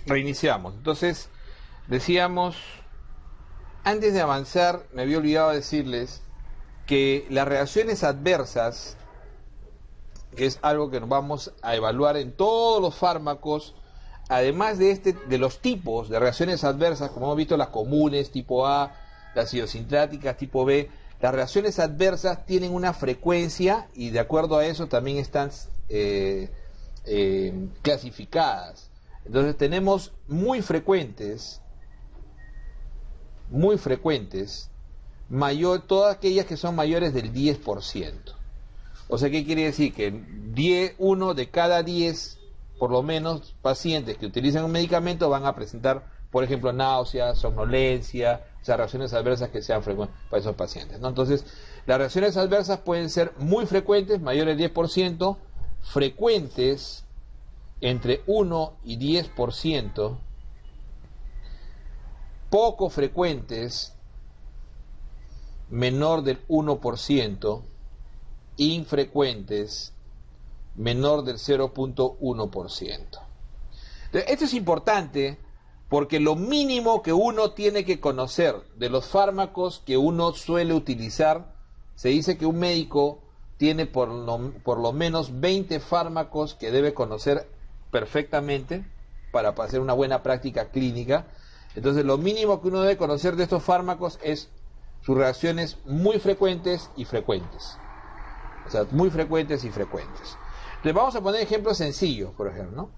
Reiniciamos. Entonces, decíamos, antes de avanzar, me había olvidado decirles que las reacciones adversas, que es algo que nos vamos a evaluar en todos los fármacos, además de los tipos de reacciones adversas, como hemos visto las comunes, tipo A, las idiosincráticas, tipo B, las reacciones adversas tienen una frecuencia y de acuerdo a eso también están clasificadas. Entonces tenemos muy frecuentes, todas aquellas que son mayores del 10%. O sea, ¿qué quiere decir? Que uno de cada 10, por lo menos, pacientes que utilizan un medicamento van a presentar, por ejemplo, náuseas, somnolencia, o sea, reacciones adversas que sean frecuentes para esos pacientes, ¿no? Entonces, las reacciones adversas pueden ser muy frecuentes, mayores del 10%, frecuentes entre 1 y 10%, poco frecuentes, menor del 1%, infrecuentes, menor del 0.1%. Esto es importante porque lo mínimo que uno tiene que conocer de los fármacos que uno suele utilizar, se dice que un médico tiene por lo menos 20 fármacos que debe conocer perfectamente para hacer una buena práctica clínica. Entonces lo mínimo que uno debe conocer de estos fármacos es sus reacciones muy frecuentes y frecuentes. O sea, muy frecuentes y frecuentes. Entonces vamos a poner ejemplos sencillos, por ejemplo, ¿no?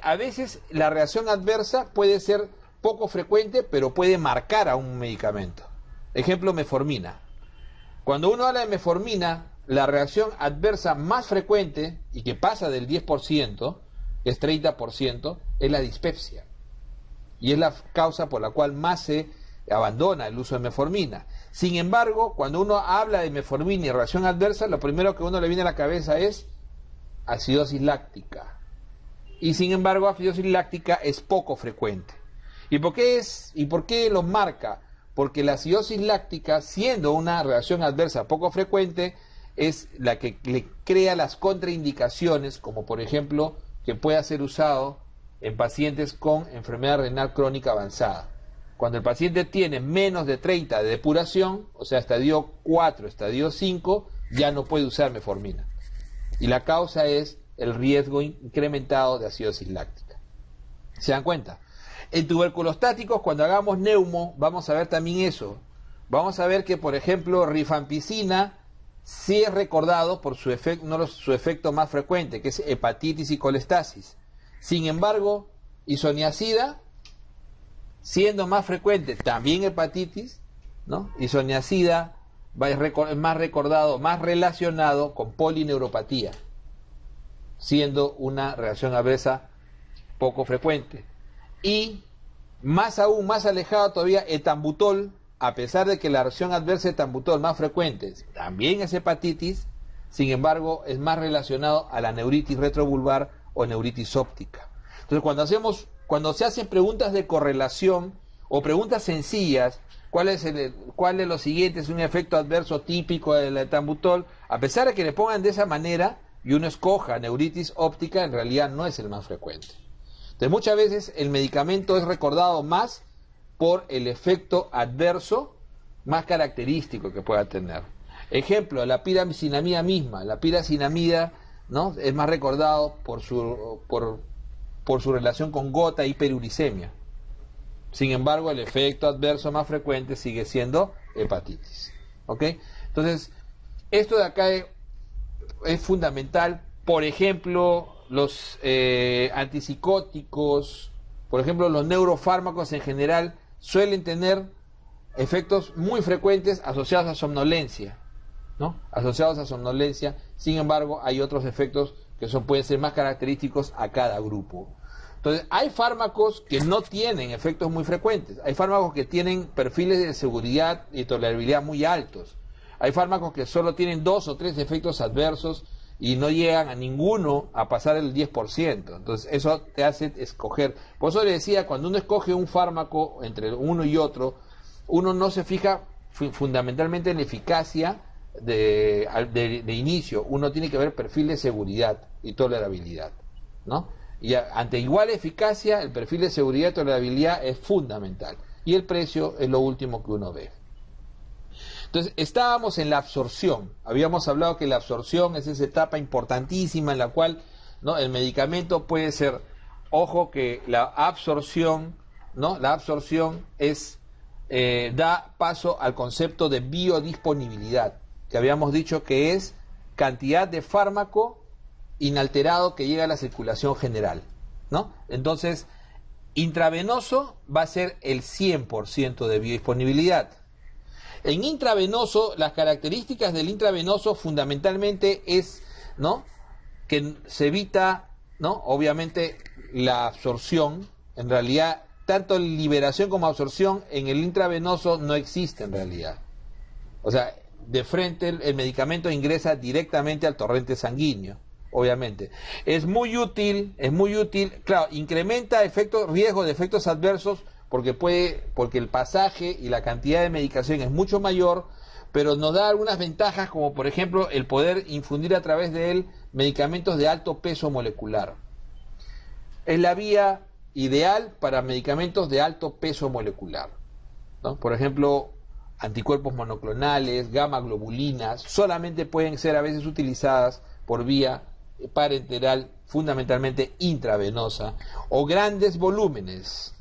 A veces la reacción adversa puede ser poco frecuente, pero puede marcar a un medicamento. Ejemplo, metformina. Cuando uno habla de metformina, la reacción adversa más frecuente, y que pasa del 10%, es 30%, es la dispepsia. Y es la causa por la cual más se abandona el uso de metformina. Sin embargo, cuando uno habla de metformina y reacción adversa, lo primero que a uno le viene a la cabeza es acidosis láctica. Y sin embargo, acidosis láctica es poco frecuente. ¿Y por qué lo marca? Porque la acidosis láctica, siendo una reacción adversa poco frecuente, es la que le crea las contraindicaciones, como por ejemplo, que pueda ser usado en pacientes con enfermedad renal crónica avanzada. Cuando el paciente tiene menos de 30 de depuración, o sea, estadio 4, estadio 5, ya no puede usar metformina. Y la causa es el riesgo incrementado de acidosis láctica. ¿Se dan cuenta? En tuberculostáticos, cuando hagamos neumo, vamos a ver también eso. Vamos a ver que, por ejemplo, rifampicina sí es recordado por su efecto más frecuente, que es hepatitis y colestasis. Sin embargo, isoniazida, siendo más frecuente también hepatitis, ¿no? Isoniazida es más recordado, más relacionado con polineuropatía, siendo una reacción adversa poco frecuente. Y más aún, más alejado todavía, etambutol, a pesar de que la reacción adversa de etambutol más frecuente también es hepatitis, sin embargo es más relacionado a la neuritis retrovulvar o neuritis óptica. Entonces cuando se hacen preguntas de correlación o preguntas sencillas, ¿cuál de los siguientes es un efecto adverso típico del etambutol? A pesar de que le pongan de esa manera y uno escoja neuritis óptica, en realidad no es el más frecuente. Entonces muchas veces el medicamento es recordado más por el efecto adverso más característico que pueda tener. Ejemplo, la piracinamida misma. La piracinamida, ¿no?, es más recordado por su relación con gota e hiperuricemia. Sin embargo, el efecto adverso más frecuente sigue siendo hepatitis. ¿Ok? Entonces, esto de acá es fundamental. Por ejemplo, los antipsicóticos, por ejemplo, los neurofármacos en general suelen tener efectos muy frecuentes asociados a somnolencia, ¿no? Asociados a somnolencia. Sin embargo, hay otros efectos que pueden ser más característicos a cada grupo. Entonces, hay fármacos que no tienen efectos muy frecuentes. Hay fármacos que tienen perfiles de seguridad y tolerabilidad muy altos. Hay fármacos que solo tienen 2 o 3 efectos adversos y no llegan a ninguno a pasar el 10%. Entonces eso te hace escoger. Por eso le decía, cuando uno escoge un fármaco entre uno y otro, uno no se fija fundamentalmente en la eficacia de inicio. Uno tiene que ver perfil de seguridad y tolerabilidad, ¿no? Y ante igual eficacia, el perfil de seguridad y tolerabilidad es fundamental. Y el precio es lo último que uno ve. Entonces, estábamos en la absorción. Habíamos hablado que la absorción es esa etapa importantísima en la cual, ¿no?, el medicamento puede ser, ojo que la absorción, ¿no?, la absorción es da paso al concepto de biodisponibilidad, que habíamos dicho que es cantidad de fármaco inalterado que llega a la circulación general, ¿no? Entonces, intravenoso va a ser el 100% de biodisponibilidad. En intravenoso, las características del intravenoso fundamentalmente es, ¿no?, que se evita, ¿no?, obviamente la absorción. En realidad, tanto liberación como absorción en el intravenoso no existe en realidad. O sea, de frente el medicamento ingresa directamente al torrente sanguíneo, obviamente. Es muy útil, claro, incrementa riesgo de efectos adversos porque el pasaje y la cantidad de medicación es mucho mayor, pero nos da algunas ventajas, como por ejemplo el poder infundir a través de él medicamentos de alto peso molecular. Es la vía ideal para medicamentos de alto peso molecular, ¿no? Por ejemplo, anticuerpos monoclonales, gamma globulinas, solamente pueden ser a veces utilizadas por vía parenteral, fundamentalmente intravenosa, o grandes volúmenes.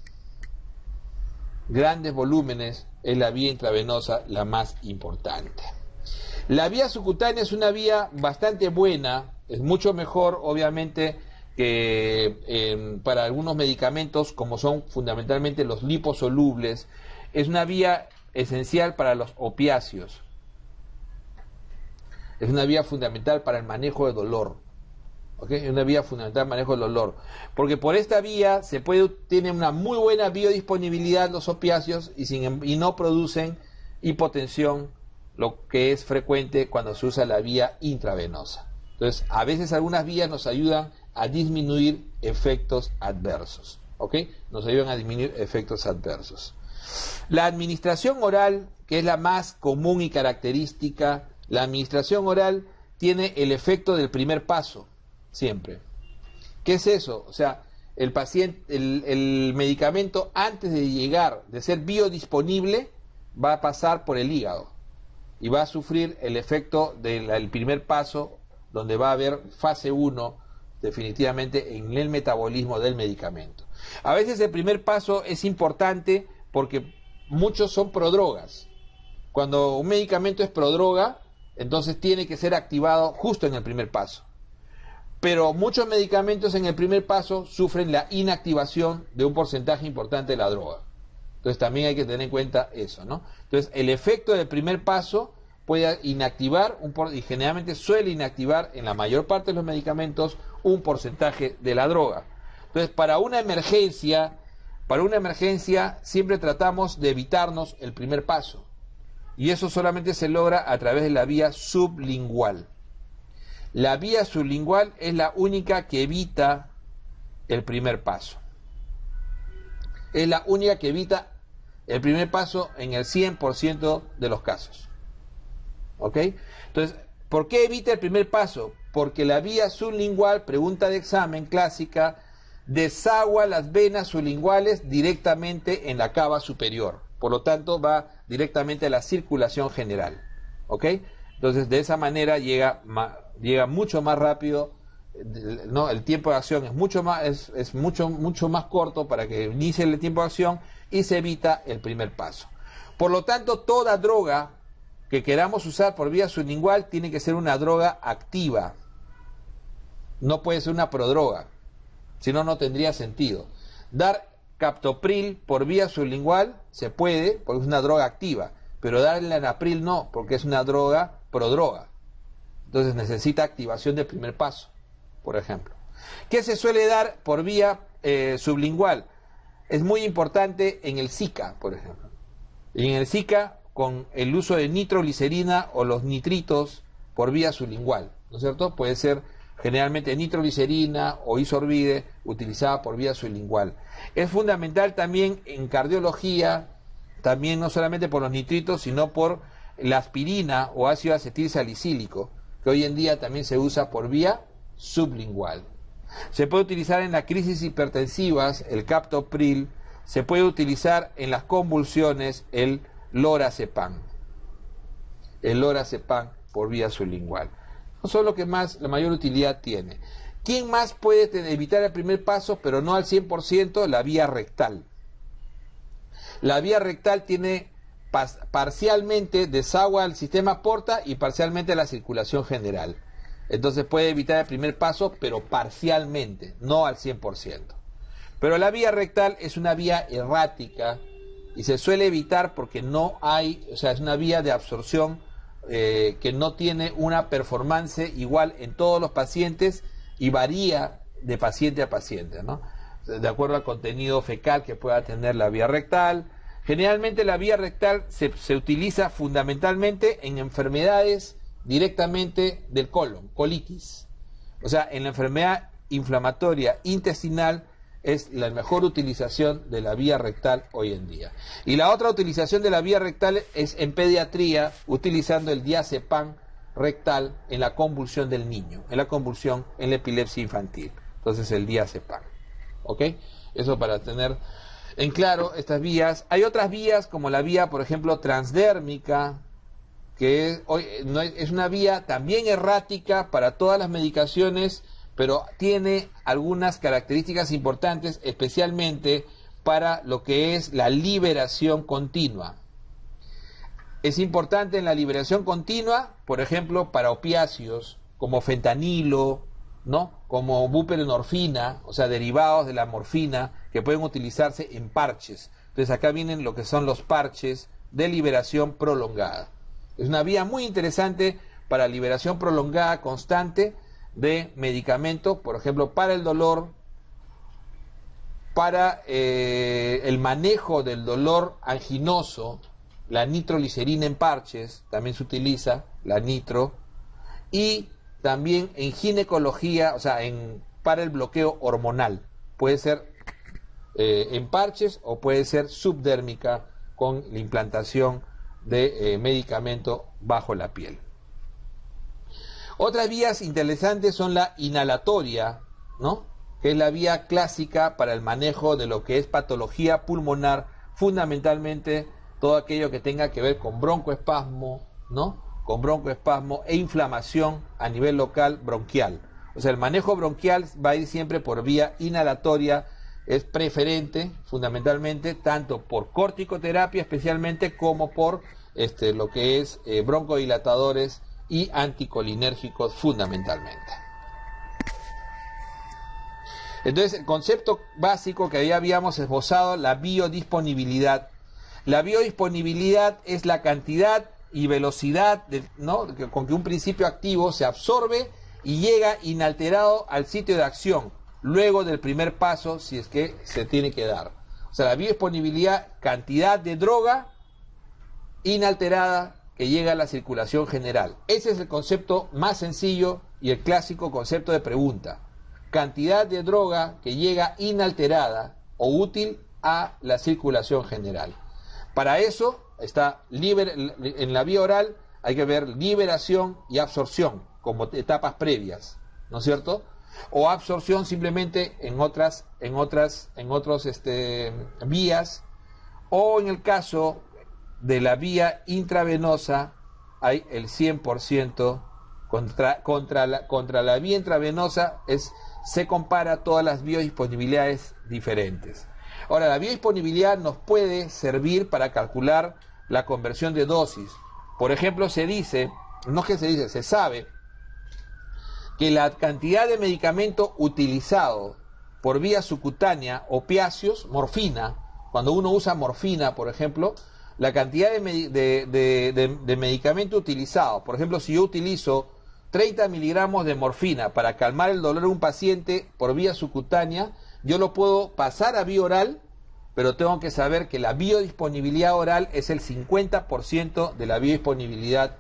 Grandes volúmenes es la vía intravenosa la más importante. La vía subcutánea es una vía bastante buena, es mucho mejor, obviamente, que para algunos medicamentos, como son fundamentalmente los liposolubles. Es una vía esencial para los opiáceos. Es una vía fundamental para el manejo de dolor. ¿Okay? Es una vía fundamental para el manejo del dolor. Porque por esta vía tiene una muy buena biodisponibilidad los opiáceos y no producen hipotensión, lo que es frecuente cuando se usa la vía intravenosa. Entonces, a veces algunas vías nos ayudan a disminuir efectos adversos. ¿Ok? Nos ayudan a disminuir efectos adversos. La administración oral, que es la más común y característica, la administración oral tiene el efecto del primer paso, siempre. ¿Qué es eso? O sea, el paciente, el medicamento, antes de llegar, de ser biodisponible, va a pasar por el hígado y va a sufrir el efecto del primer paso, donde va a haber fase 1 definitivamente en el metabolismo del medicamento. A veces el primer paso es importante porque muchos son prodrogas. Cuando un medicamento es prodroga, entonces tiene que ser activado justo en el primer paso. Pero muchos medicamentos en el primer paso sufren la inactivación de un porcentaje importante de la droga. Entonces también hay que tener en cuenta eso, ¿no? Entonces el efecto del primer paso puede inactivar, y generalmente suele inactivar en la mayor parte de los medicamentos, un porcentaje de la droga. Entonces, para una emergencia siempre tratamos de evitarnos el primer paso. Y eso solamente se logra a través de la vía sublingual. La vía sublingual es la única que evita el primer paso. Es la única que evita el primer paso en el 100% de los casos. ¿Ok? Entonces, ¿por qué evita el primer paso? Porque la vía sublingual, pregunta de examen clásica, desagua las venas sublinguales directamente en la cava superior. Por lo tanto, va directamente a la circulación general. ¿Ok? Entonces, de esa manera llega mucho más rápido, ¿no? El tiempo de acción es mucho más corto para que inicie el tiempo de acción y se evita el primer paso. Por lo tanto, toda droga que queramos usar por vía sublingual tiene que ser una droga activa. No puede ser una prodroga, si no, no tendría sentido. Dar captopril por vía sublingual se puede, porque es una droga activa, pero dar el lanapril no, porque es una droga prodroga. Entonces necesita activación del primer paso, por ejemplo. ¿Qué se suele dar por vía sublingual? Es muy importante en el Zika, por ejemplo. Y en el Zika, con el uso de nitroglicerina o los nitritos por vía sublingual, ¿no es cierto? Puede ser generalmente nitroglicerina o isorbide utilizada por vía sublingual. Es fundamental también en cardiología, también no solamente por los nitritos, sino por la aspirina o ácido acetil salicílico, que hoy en día también se usa por vía sublingual. Se puede utilizar en las crisis hipertensivas el captopril. Se puede utilizar en las convulsiones el lorazepam. El lorazepam por vía sublingual. Eso es lo que más, la mayor utilidad tiene. ¿Quién más puede evitar el primer paso, pero no al 100%? La vía rectal. La vía rectal tiene parcialmente desagua al sistema porta y parcialmente la circulación general. Entonces puede evitar el primer paso, pero parcialmente, no al 100%. Pero la vía rectal es una vía errática y se suele evitar porque no hay, o sea, es una vía de absorción que no tiene una performance igual en todos los pacientes y varía de paciente a paciente, ¿no? De acuerdo al contenido fecal que pueda tener la vía rectal. Generalmente la vía rectal se utiliza fundamentalmente en enfermedades directamente del colon, colitis. O sea, en la enfermedad inflamatoria intestinal es la mejor utilización de la vía rectal hoy en día. Y la otra utilización de la vía rectal es en pediatría, utilizando el diazepam rectal en la convulsión del niño, en la convulsión en la epilepsia infantil. Entonces el diazepam. ¿Ok? Eso para tener en claro estas vías. Hay otras vías como la vía, por ejemplo, transdérmica, que es una vía también errática para todas las medicaciones, pero tiene algunas características importantes, especialmente para lo que es la liberación continua. Es importante en la liberación continua, por ejemplo, para opiáceos como fentanilo, ¿no? Como buprenorfina, o sea, derivados de la morfina, que pueden utilizarse en parches. Entonces acá vienen lo que son los parches de liberación prolongada. Es una vía muy interesante para liberación prolongada constante de medicamentos, por ejemplo, para el dolor, para el manejo del dolor anginoso, la nitroglicerina en parches, también se utiliza la nitro, y también en ginecología, o sea, para el bloqueo hormonal, puede ser en parches o puede ser subdérmica con la implantación de medicamento bajo la piel. Otras vías interesantes son la inhalatoria, ¿no? Que es la vía clásica para el manejo de lo que es patología pulmonar, fundamentalmente todo aquello que tenga que ver con broncoespasmo, ¿no? Con broncoespasmo e inflamación a nivel local bronquial. O sea, el manejo bronquial va a ir siempre por vía inhalatoria, es preferente fundamentalmente tanto por corticoterapia especialmente como por lo que es broncodilatadores y anticolinérgicos fundamentalmente. Entonces, el concepto básico que ya habíamos esbozado, la biodisponibilidad. La biodisponibilidad es la cantidad y velocidad ¿no? con que un principio activo se absorbe y llega inalterado al sitio de acción, luego del primer paso, si es que se tiene que dar. O sea, la biodisponibilidad, cantidad de droga inalterada que llega a la circulación general. Ese es el concepto más sencillo y el clásico concepto de pregunta. Cantidad de droga que llega inalterada o útil a la circulación general. Para eso está en la vía oral hay que ver liberación y absorción como etapas previas, ¿no es cierto? O absorción simplemente en otros vías, o en el caso de la vía intravenosa hay el 100% contra la vía intravenosa se compara todas las biodisponibilidades diferentes. Ahora, la biodisponibilidad nos puede servir para calcular la conversión de dosis. Por ejemplo, se sabe que la cantidad de medicamento utilizado por vía subcutánea, opiáceos, morfina, cuando uno usa morfina, por ejemplo, la cantidad de medicamento utilizado, por ejemplo, si yo utilizo 30 miligramos de morfina para calmar el dolor de un paciente por vía subcutánea, yo lo puedo pasar a vía oral, pero tengo que saber que la biodisponibilidad oral es el 50% de la biodisponibilidad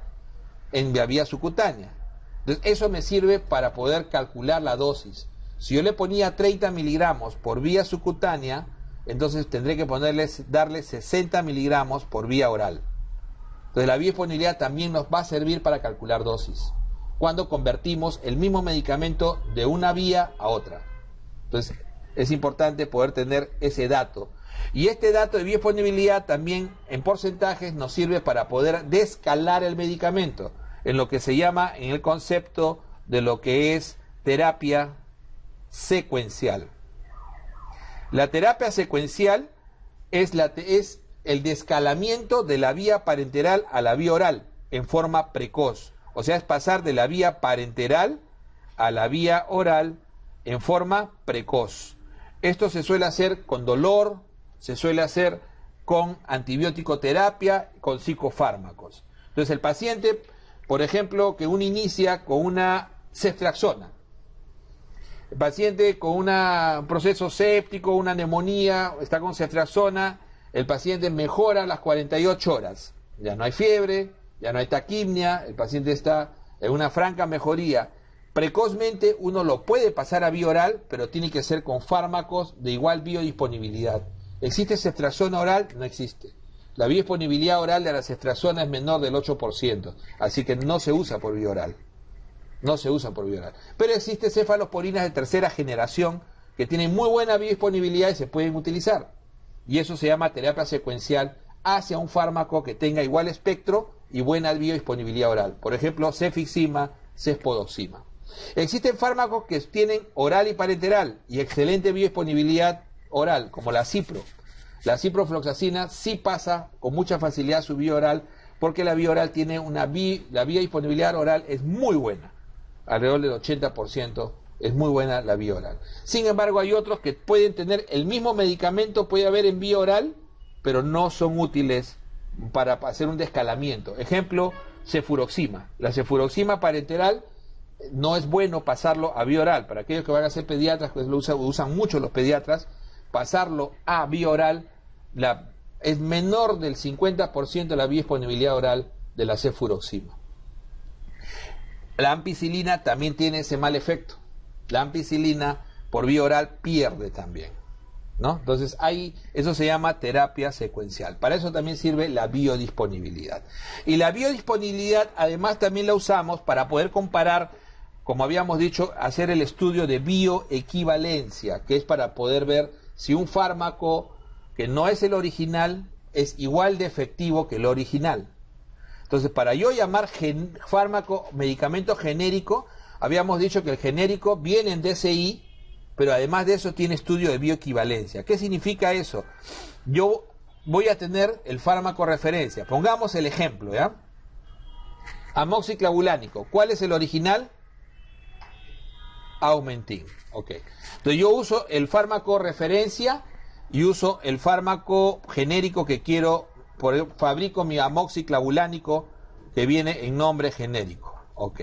en la vía subcutánea. Entonces, eso me sirve para poder calcular la dosis. Si yo le ponía 30 miligramos por vía subcutánea, entonces tendré que darle 60 miligramos por vía oral. Entonces, la biodisponibilidad también nos va a servir para calcular dosis. cuando convertimos el mismo medicamento de una vía a otra. Entonces, es importante poder tener ese dato. Y este dato de biodisponibilidad también en porcentajes nos sirve para poder descalar el medicamento, en lo que se llama en el concepto de lo que es terapia secuencial. La terapia secuencial es el descalamiento de la vía parenteral a la vía oral en forma precoz. O sea, es pasar de la vía parenteral a la vía oral en forma precoz. Esto se suele hacer con dolor, se suele hacer con antibiótico terapia, con psicofármacos. Entonces el paciente, por ejemplo, que uno inicia con una ceftriaxona, el paciente con un proceso séptico, una neumonía, está con ceftriaxona, el paciente mejora a las 48 horas. Ya no hay fiebre, ya no hay taquimia, el paciente está en una franca mejoría. Precozmente uno lo puede pasar a vía oral, pero tiene que ser con fármacos de igual biodisponibilidad. ¿Existe ceftriaxona oral? No existe. La biodisponibilidad oral de la ceftriaxona es menor del 8%, así que no se usa por vía oral. No se usa por vía oral. Pero existen cefalosporinas de tercera generación que tienen muy buena biodisponibilidad y se pueden utilizar. Y eso se llama terapia secuencial hacia un fármaco que tenga igual espectro y buena biodisponibilidad oral. Por ejemplo, cefixima, cespodoxima. Existen fármacos que tienen oral y parenteral y excelente biodisponibilidad oral, como la cipro. La ciprofloxacina sí pasa con mucha facilidad su vía oral, porque la vía oral tiene la biodisponibilidad oral es muy buena, alrededor del 80% es muy buena la vía oral. Sin embargo, hay otros que pueden tener el mismo medicamento, puede haber en vía oral, pero no son útiles para hacer un descalamiento. Ejemplo, cefuroxima. La cefuroxima parenteral no es bueno pasarlo a vía oral. Para aquellos que van a ser pediatras, que lo usan mucho los pediatras, pasarlo a vía oral es menor del 50% la biodisponibilidad oral de la cefuroxima. La ampicilina también tiene ese mal efecto. La ampicilina por vía oral pierde también, ¿no? Entonces eso se llama terapia secuencial. Para eso también sirve la biodisponibilidad. Y la biodisponibilidad además también la usamos para poder comparar, como habíamos dicho, hacer el estudio de bioequivalencia, que es para poder ver si un fármaco que no es el original es igual de efectivo que el original. Entonces, para yo llamar medicamento genérico, habíamos dicho que el genérico viene en DCI, pero además de eso tiene estudio de bioequivalencia. ¿Qué significa eso? Yo voy a tener el fármaco referencia. Pongamos el ejemplo, ¿ya? Amoxiclavulánico. ¿Cuál es el original? Aumentin. Ok. Entonces yo uso el fármaco referencia y uso el fármaco genérico que quiero, fabrico mi amoxiclavulánico que viene en nombre genérico. Ok.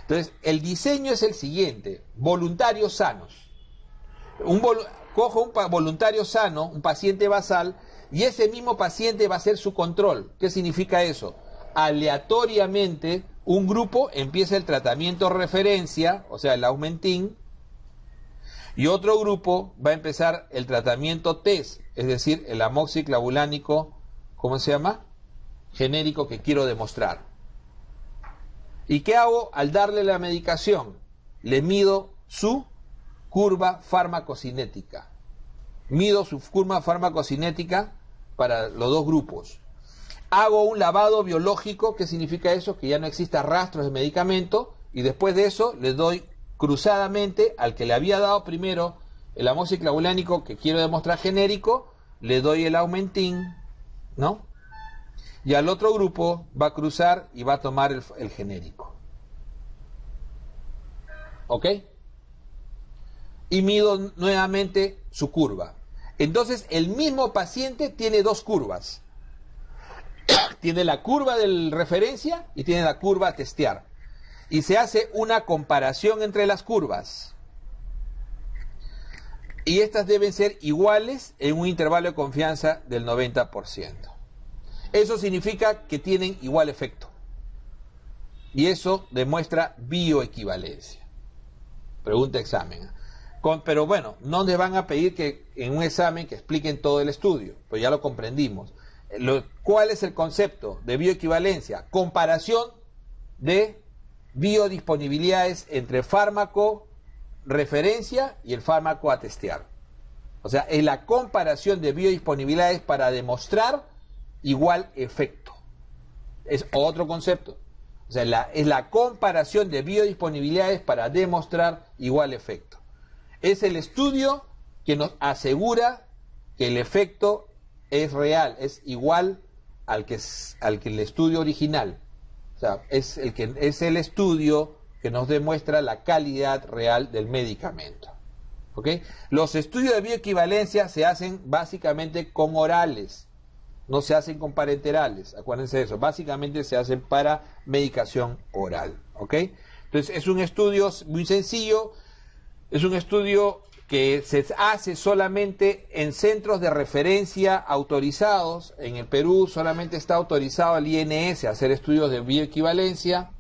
Entonces, el diseño es el siguiente: voluntarios sanos. Cojo un voluntario sano, un paciente basal, y ese mismo paciente va a ser su control. ¿Qué significa eso? Aleatoriamente, un grupo empieza el tratamiento referencia, o sea, el Aumentin, y otro grupo va a empezar el tratamiento TES, es decir, el amoxiclavulánico, ¿cómo se llama? Genérico que quiero demostrar. ¿Y qué hago al darle la medicación? Le mido su curva farmacocinética. Mido su curva farmacocinética para los dos grupos. Hago un lavado biológico. ¿Qué significa eso? Que ya no exista rastros de medicamento, y después de eso le doy cruzadamente al que le había dado primero el amoxiclavulánico que quiero demostrar genérico, le doy el Aumentin, ¿no? Y al otro grupo va a cruzar y va a tomar el genérico. ¿Ok? Y mido nuevamente su curva. Entonces el mismo paciente tiene dos curvas. Tiene la curva de referencia y tiene la curva a testear. Y se hace una comparación entre las curvas. Y estas deben ser iguales en un intervalo de confianza del 90%. Eso significa que tienen igual efecto. Y eso demuestra bioequivalencia. Pregunta examen. Pero bueno, no les van a pedir que en un examen que expliquen todo el estudio, pues ya lo comprendimos. ¿Cuál es el concepto de bioequivalencia? Comparación de biodisponibilidades entre fármaco referencia y el fármaco a testear. O sea, es la comparación de biodisponibilidades para demostrar igual efecto. Es otro concepto. O sea, es la comparación de biodisponibilidades para demostrar igual efecto. Es el estudio que nos asegura que el efecto es real, es igual al que el estudio original. O sea, es el estudio que nos demuestra la calidad real del medicamento. ¿Ok? Los estudios de bioequivalencia se hacen básicamente con orales, no se hacen con parenterales, acuérdense de eso, básicamente se hacen para medicación oral. ¿Ok? Entonces es un estudio muy sencillo, es un estudio que se hace solamente en centros de referencia autorizados. En el Perú solamente está autorizado el INS a hacer estudios de bioequivalencia.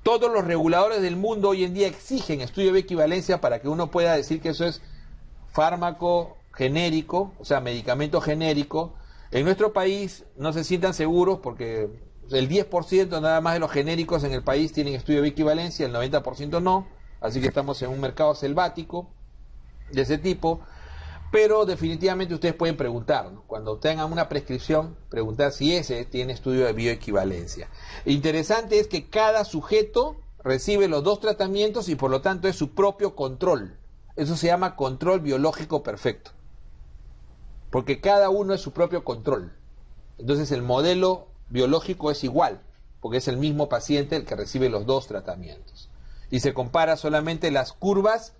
Todos los reguladores del mundo hoy en día exigen estudio de bioequivalencia para que uno pueda decir que eso es fármaco genérico, o sea, medicamento genérico. En nuestro país no se sientan seguros porque el 10% nada más de los genéricos en el país tienen estudio de bioequivalencia, el 90% no, así que estamos en un mercado selvático de ese tipo. Pero definitivamente ustedes pueden preguntar, ¿no? Cuando tengan una prescripción, preguntar si ese tiene estudio de bioequivalencia. Interesante es que cada sujeto recibe los dos tratamientos y por lo tanto es su propio control. Eso se llama control biológico perfecto, porque cada uno es su propio control. Entonces el modelo biológico es igual, porque es el mismo paciente el que recibe los dos tratamientos. Y se compara solamente las curvas.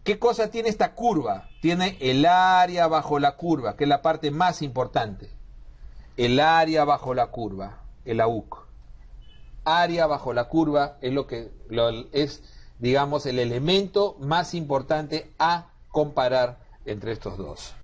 ¿Qué cosa tiene esta curva? Tiene el área bajo la curva, que es la parte más importante. El área bajo la curva, el AUC. Área bajo la curva es es, digamos, el elemento más importante a comparar entre estos dos.